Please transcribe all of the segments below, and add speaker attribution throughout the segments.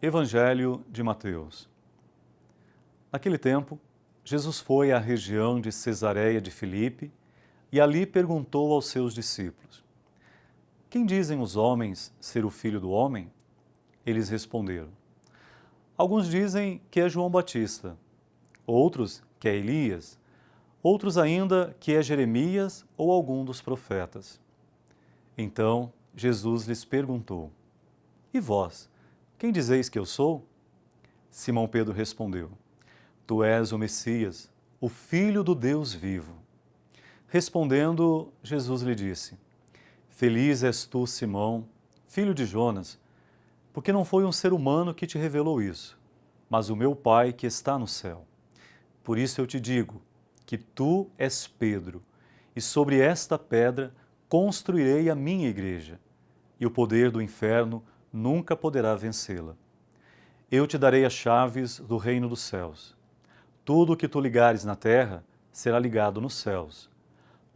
Speaker 1: Evangelho de Mateus. Naquele tempo, Jesus foi à região de Cesareia de Filipe e ali perguntou aos seus discípulos: Quem dizem os homens ser o Filho do Homem? Eles responderam: Alguns dizem que é João Batista, outros que é Elias, outros ainda que é Jeremias ou algum dos profetas. Então Jesus lhes perguntou: E vós, quem dizeis que eu sou? Simão Pedro respondeu: Tu és o Messias, o Filho do Deus vivo. Respondendo, Jesus lhe disse: Feliz és tu, Simão, filho de Jonas, porque não foi um ser humano que te revelou isso, mas o meu Pai que está no céu. Por isso eu te digo que tu és Pedro, e sobre esta pedra construirei a minha igreja, e o poder do inferno nunca poderá vencê-la. Eu te darei as chaves do reino dos céus. Tudo o que tu ligares na terra será ligado nos céus.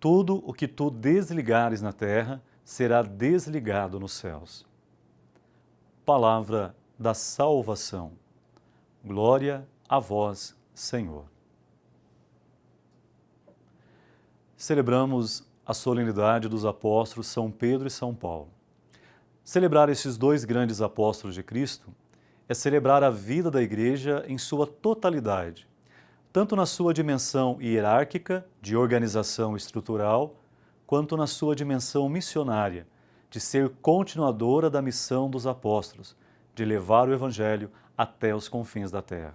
Speaker 1: Tudo o que tu desligares na terra será desligado nos céus. Palavra da salvação. Glória a vós, Senhor. Celebramos a solenidade dos apóstolos São Pedro e São Paulo. Celebrar estes dois grandes apóstolos de Cristo é celebrar a vida da Igreja em sua totalidade, tanto na sua dimensão hierárquica, de organização estrutural, quanto na sua dimensão missionária, de ser continuadora da missão dos apóstolos, de levar o Evangelho até os confins da terra.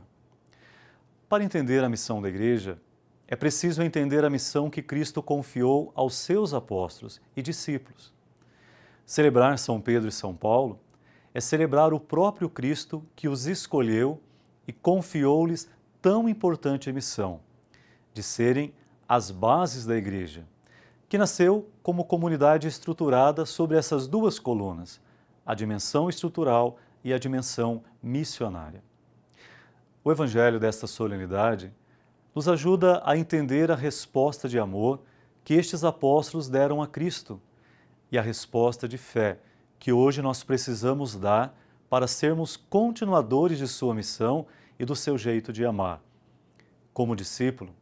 Speaker 1: Para entender a missão da Igreja, é preciso entender a missão que Cristo confiou aos seus apóstolos e discípulos. Celebrar São Pedro e São Paulo é celebrar o próprio Cristo que os escolheu e confiou-lhes tão importante missão, de serem as bases da Igreja, que nasceu como comunidade estruturada sobre essas duas colunas, a dimensão estrutural e a dimensão missionária. O Evangelho desta solenidade nos ajuda a entender a resposta de amor que estes apóstolos deram a Cristo e a resposta de fé que hoje nós precisamos dar para sermos continuadores de sua missão e do seu jeito de amar. Como discípulo,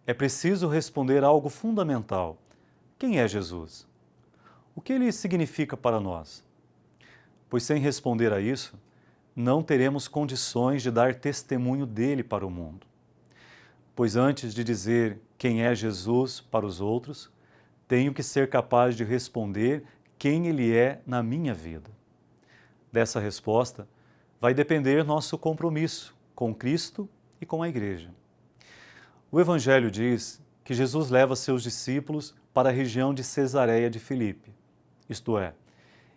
Speaker 1: é preciso responder algo fundamental. Quem é Jesus? O que ele significa para nós? Pois sem responder a isso, não teremos condições de dar testemunho dele para o mundo. Pois antes de dizer quem é Jesus para os outros, tenho que ser capaz de responder quem ele é na minha vida. Dessa resposta vai depender nosso compromisso com Cristo e com a Igreja. O Evangelho diz que Jesus leva seus discípulos para a região de Cesareia de Filipe, isto é,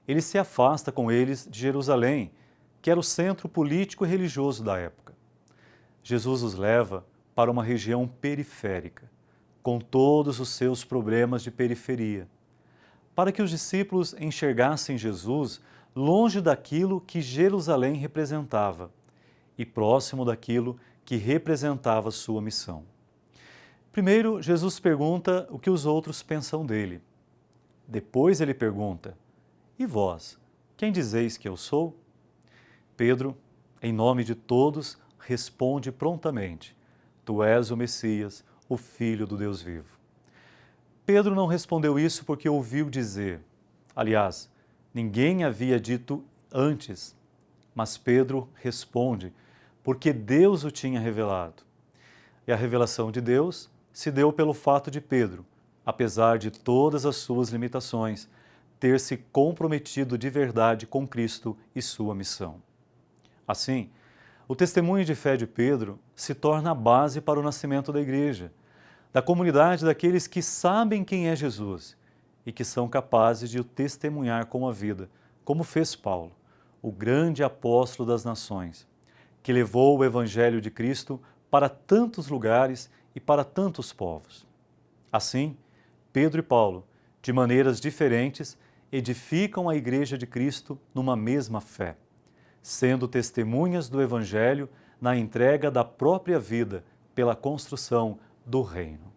Speaker 1: ele se afasta com eles de Jerusalém, que era o centro político e religioso da época. Jesus os leva para uma região periférica, com todos os seus problemas de periferia, para que os discípulos enxergassem Jesus longe daquilo que Jerusalém representava e próximo daquilo que representava sua missão. Primeiro, Jesus pergunta o que os outros pensam dele. Depois ele pergunta: E vós, quem dizeis que eu sou? Pedro, em nome de todos, responde prontamente: Tu és o Messias, o Filho do Deus vivo. Pedro não respondeu isso porque ouviu dizer. Aliás, ninguém havia dito antes, mas Pedro responde porque Deus o tinha revelado. E a revelação de Deus se deu pelo fato de Pedro, apesar de todas as suas limitações, ter se comprometido de verdade com Cristo e sua missão. Assim, o testemunho de fé de Pedro se torna a base para o nascimento da Igreja, da comunidade daqueles que sabem quem é Jesus e que são capazes de o testemunhar com a vida, como fez Paulo, o grande apóstolo das nações, que levou o Evangelho de Cristo para tantos lugares e para tantos povos. Assim, Pedro e Paulo, de maneiras diferentes, edificam a Igreja de Cristo numa mesma fé, sendo testemunhas do Evangelho na entrega da própria vida pela construção do reino.